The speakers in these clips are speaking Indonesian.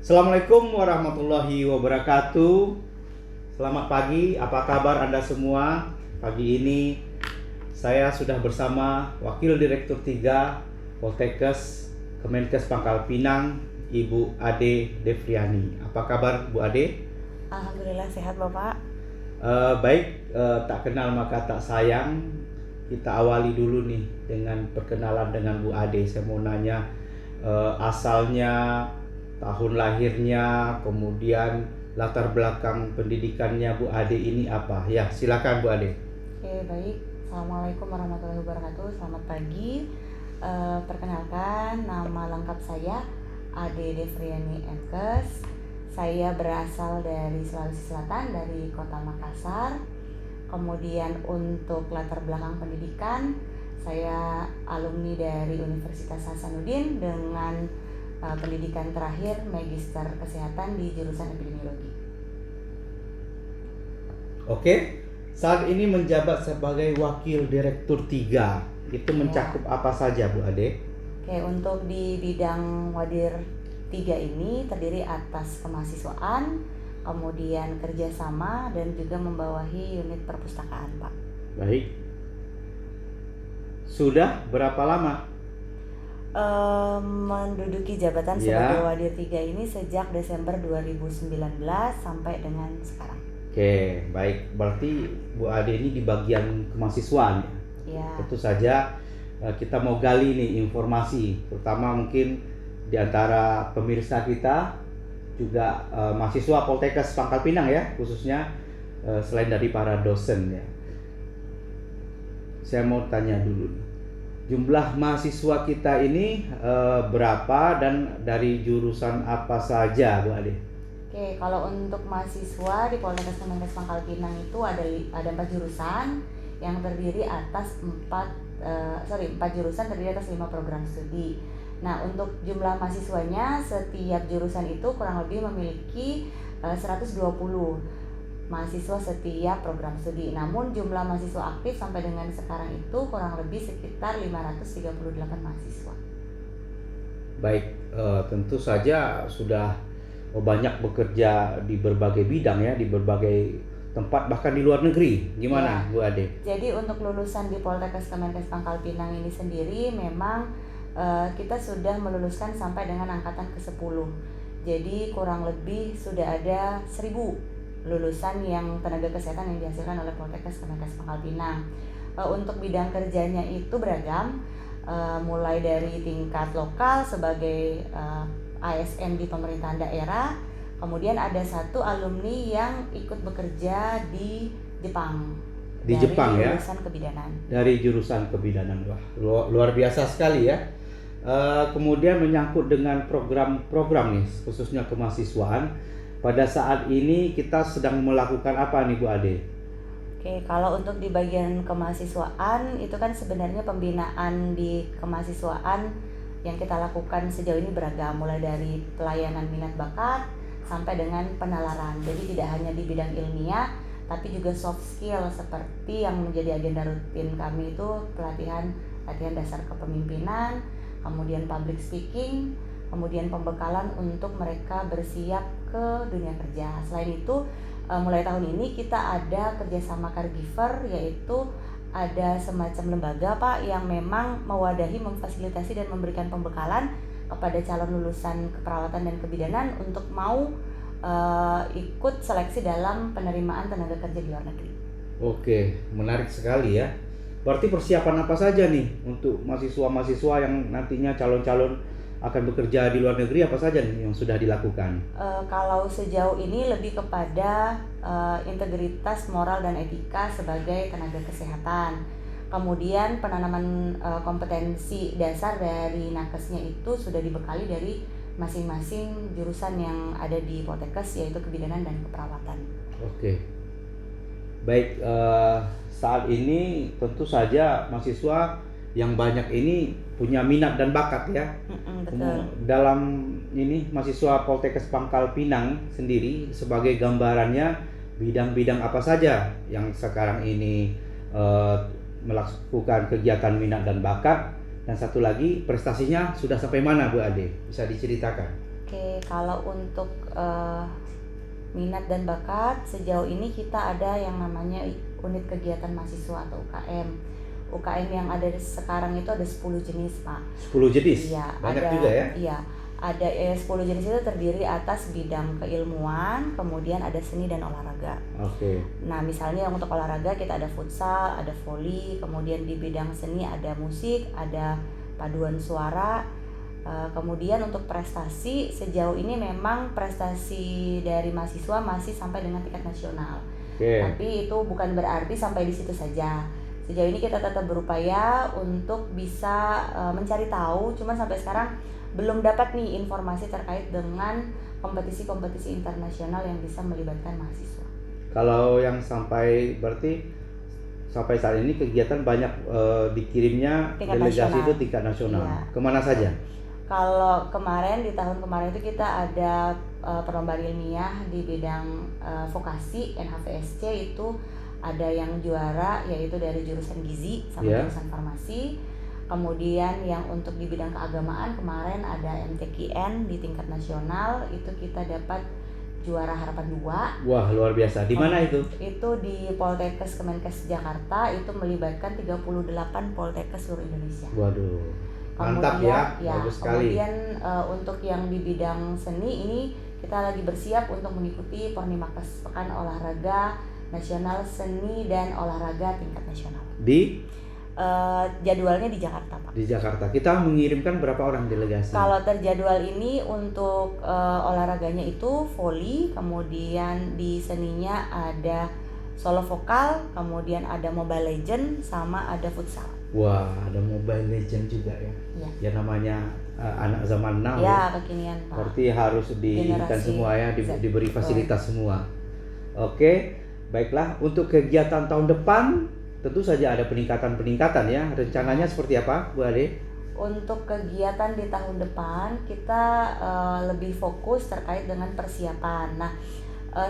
Assalamualaikum warahmatullahi wabarakatuh. Selamat pagi, apa kabar Anda semua? Pagi ini saya sudah bersama Wakil Direktur 3 Poltekkes Kemenkes Pangkal Pinang, Ibu Ade Devriani. Apa kabar Bu Ade? Alhamdulillah sehat Bapak. Baik, tak kenal maka tak sayang. Kita awali dulu nih dengan perkenalan dengan Bu Ade. Saya mau nanya asalnya, tahun lahirnya, kemudian latar belakang pendidikannya Bu Ade ini apa? Ya, silakan Bu Ade. Oke, baik. Assalamualaikum warahmatullahi wabarakatuh. Selamat pagi. Perkenalkan, nama lengkap saya Ade Devriani Mkes. Saya berasal dari Sulawesi Selatan, dari Kota Makassar. Kemudian untuk latar belakang pendidikan, saya alumni dari Universitas Hasanuddin dengan pendidikan terakhir Magister Kesehatan di jurusan Epidemiologi. Oke, saat ini menjabat sebagai Wakil Direktur 3. Itu mencakup apa saja Bu Ade? Oke, untuk di bidang Wadir 3 ini terdiri atas kemahasiswaan, kemudian kerjasama, dan juga membawahi unit perpustakaan, Pak. Baik. Sudah berapa lama? Menduduki jabatan sebagai Wadir 3 ini sejak Desember 2019 sampai dengan sekarang. Oke, baik. Berarti Bu Ade ini di bagian kemahasiswaan ya? Ya. Tentu saja kita mau gali nih informasi, terutama mungkin di antara pemirsa kita juga mahasiswa Poltekkes Pangkal Pinang ya, khususnya selain dari para dosen ya. Saya mau tanya dulu nih, jumlah mahasiswa kita ini berapa dan dari jurusan apa saja Bu Ade? Oke, kalau untuk mahasiswa di Poltekkes Kemenkes Pangkal Pinang itu ada 4 jurusan yang terdiri atas 4 jurusan terdiri atas 5 program studi. Nah, untuk jumlah mahasiswanya setiap jurusan itu kurang lebih memiliki 120 mahasiswa setiap program studi. Namun jumlah mahasiswa aktif sampai dengan sekarang itu kurang lebih sekitar 538 mahasiswa. Baik, tentu saja sudah banyak bekerja di berbagai bidang ya, di berbagai tempat bahkan di luar negeri. Gimana Bu Ade? Jadi untuk lulusan di Poltekkes Kemenkes Pangkal Pinang ini sendiri memang kita sudah meluluskan sampai dengan angkatan ke-10. Jadi kurang lebih sudah ada 1.000 lulusan yang tenaga kesehatan yang dihasilkan oleh Poltekkes Kemenkes Pangkal Pinang. Untuk bidang kerjanya itu beragam, mulai dari tingkat lokal sebagai ASN di pemerintahan daerah. Kemudian ada satu alumni yang ikut bekerja di Jepang. Di Jepang ya? Dari jurusan kebidanan. Dari jurusan kebidanan. Wah, luar biasa sekali ya. Kemudian menyangkut dengan program-program nih, khususnya kemahasiswaan. Pada saat ini kita sedang melakukan apa nih Bu Ade? Oke, kalau untuk di bagian kemahasiswaan itu kan sebenarnya pembinaan di kemahasiswaan yang kita lakukan sejauh ini beragam, mulai dari pelayanan minat bakat sampai dengan penalaran. Jadi tidak hanya di bidang ilmiah, tapi juga soft skill seperti yang menjadi agenda rutin kami itu latihan dasar kepemimpinan, kemudian public speaking, kemudian pembekalan untuk mereka bersiap ke dunia kerja. Selain itu, mulai tahun ini kita ada kerjasama caregiver, yaitu ada semacam lembaga Pak yang memang mewadahi, memfasilitasi dan memberikan pembekalan kepada calon lulusan keperawatan dan kebidanan untuk mau ikut seleksi dalam penerimaan tenaga kerja di luar negeri. Oke, menarik sekali ya. Berarti persiapan apa saja nih untuk mahasiswa-mahasiswa yang nantinya calon-calon akan bekerja di luar negeri, apa saja nih yang sudah dilakukan? Kalau sejauh ini lebih kepada integritas moral dan etika sebagai tenaga kesehatan. Kemudian penanaman kompetensi dasar dari nakesnya itu sudah dibekali dari masing-masing jurusan yang ada di Poltekkes, yaitu kebidanan dan keperawatan. Oke. Baik, saat ini tentu saja mahasiswa yang banyak ini punya minat dan bakat ya. Betul. Dalam ini mahasiswa Poltekkes Pangkal Pinang sendiri, sebagai gambarannya bidang-bidang apa saja yang sekarang ini melakukan kegiatan minat dan bakat, dan satu lagi prestasinya sudah sampai mana Bu Ade? Bisa diceritakan? Oke, kalau untuk minat dan bakat, sejauh ini kita ada yang namanya unit kegiatan mahasiswa atau UKM. UKM yang ada sekarang itu ada 10 jenis, Pak. 10 jenis? Iya, Banyak ada, juga ya? iya. Ada 10 jenis itu terdiri atas bidang keilmuan, kemudian ada seni dan olahraga. Oke. Nah, misalnya untuk olahraga kita ada futsal, ada voli, kemudian di bidang seni ada musik, ada paduan suara. Kemudian untuk prestasi, sejauh ini memang prestasi dari mahasiswa masih sampai dengan tingkat nasional. Oke. Tapi itu bukan berarti sampai di situ saja. Sejauh ini kita tetap berupaya untuk bisa mencari tahu, cuman sampai sekarang belum dapat nih informasi terkait dengan kompetisi-kompetisi internasional yang bisa melibatkan mahasiswa. Kalau yang berarti sampai saat ini kegiatan banyak dikirimnya Tingkat delegasi nasional. itu tingkat nasional. Iya. Kemana saja? Kalau kemarin di tahun kemarin itu kita ada perlombaan ilmiah di bidang vokasi NHVSC, itu ada yang juara yaitu dari jurusan gizi sama jurusan farmasi. Kemudian yang untuk di bidang keagamaan kemarin ada MTQN di tingkat nasional, itu kita dapat juara harapan 2. Wah, luar biasa. Di mana itu? Itu di Poltekkes Kemenkes Jakarta, itu melibatkan 38 poltekkes seluruh Indonesia. Waduh. Mantap ya, bagus sekali. Kemudian untuk yang di bidang seni ini kita lagi bersiap untuk mengikuti Pornimakes Pekan Olahraga Nasional Seni dan Olahraga tingkat nasional. Di? Jadwalnya di Jakarta, Pak. Di Jakarta. Kita mengirimkan berapa orang delegasi? Kalau terjadwal ini untuk olahraganya itu voli, kemudian di seninya ada solo vokal, kemudian ada Mobile Legend, sama ada futsal. Wah, ada Mobile Legend juga ya. Ya namanya anak zaman now. Ya, kekinian, Pak. Berarti harus diinginkan semua ya, diberi fasilitas semua. Oke, baiklah. Untuk kegiatan tahun depan tentu saja ada peningkatan ya. Rencananya seperti apa, Bu Ade? Untuk kegiatan di tahun depan kita lebih fokus terkait dengan persiapan. Nah,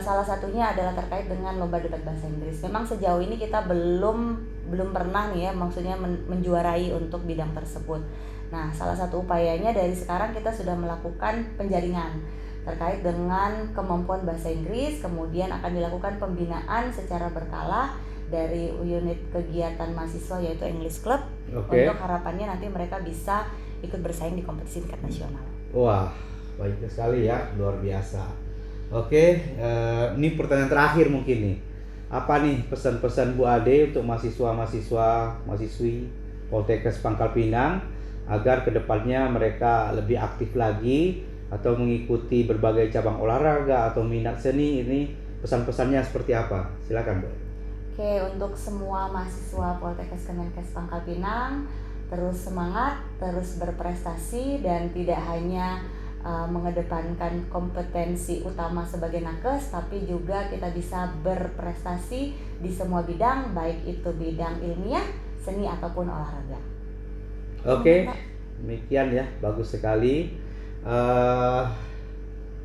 salah satunya adalah terkait dengan lomba debat bahasa Inggris. Memang sejauh ini kita belum pernah nih ya, maksudnya menjuarai untuk bidang tersebut. Nah, salah satu upayanya dari sekarang kita sudah melakukan penjaringan terkait dengan kemampuan bahasa Inggris, kemudian akan dilakukan pembinaan secara berkala dari unit kegiatan mahasiswa yaitu English Club. Untuk harapannya nanti mereka bisa ikut bersaing di kompetisi tingkat nasional. Wah, baik sekali ya, luar biasa. Oke, ini pertanyaan terakhir mungkin nih. Apa nih pesan-pesan Bu Ade untuk mahasiswi Poltekkes Pangkal Pinang agar kedepannya mereka lebih aktif lagi atau mengikuti berbagai cabang olahraga atau minat seni ini, pesan-pesannya seperti apa? Silakan, Bu. Oke, untuk semua mahasiswa Poltekkes Kemenkes Pangkal Pinang, terus semangat, terus berprestasi, dan tidak hanya mengedepankan kompetensi utama sebagai nakes, tapi juga kita bisa berprestasi di semua bidang, baik itu bidang ilmiah, seni ataupun olahraga. Oke, demikian ya, bagus sekali.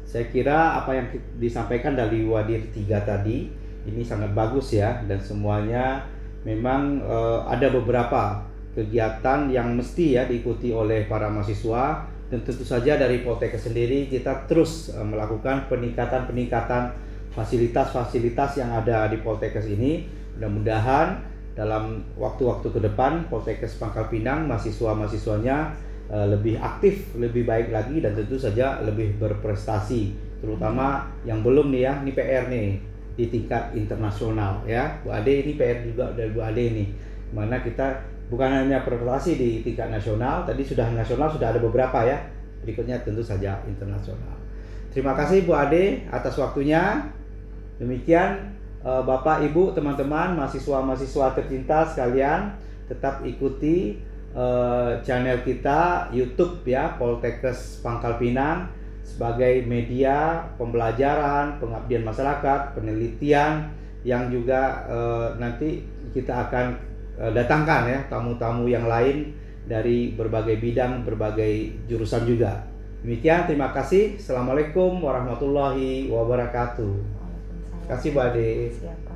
Saya kira apa yang disampaikan dari Wadir 3 tadi ini sangat bagus ya, dan semuanya memang ada beberapa kegiatan yang mesti ya diikuti oleh para mahasiswa. Dan tentu saja dari Poltekkes sendiri kita terus melakukan peningkatan fasilitas-fasilitas yang ada di Poltekkes ini. Mudah-mudahan dalam waktu-waktu ke depan Poltekkes Pangkal Pinang mahasiswa-mahasiswanya lebih aktif, lebih baik lagi, dan tentu saja lebih berprestasi. Terutama yang belum nih ya, ini PR nih di tingkat internasional ya. Bu Ade, ini PR juga dari Bu Ade nih. Mana kita bukan hanya berprestasi di tingkat nasional, tadi sudah nasional sudah ada beberapa ya. Berikutnya tentu saja internasional. Terima kasih Bu Ade atas waktunya. Demikian Bapak, Ibu, teman-teman, mahasiswa-mahasiswa tercinta sekalian, tetap ikuti channel kita YouTube ya, Poltekkes Pangkal Pinang, sebagai media pembelajaran, pengabdian masyarakat, penelitian yang juga nanti kita akan datangkan ya tamu-tamu yang lain dari berbagai bidang, berbagai jurusan juga. Demikian, terima kasih. Assalamualaikum warahmatullahi wabarakatuh. Terima kasih, Bu Ade. Siapa?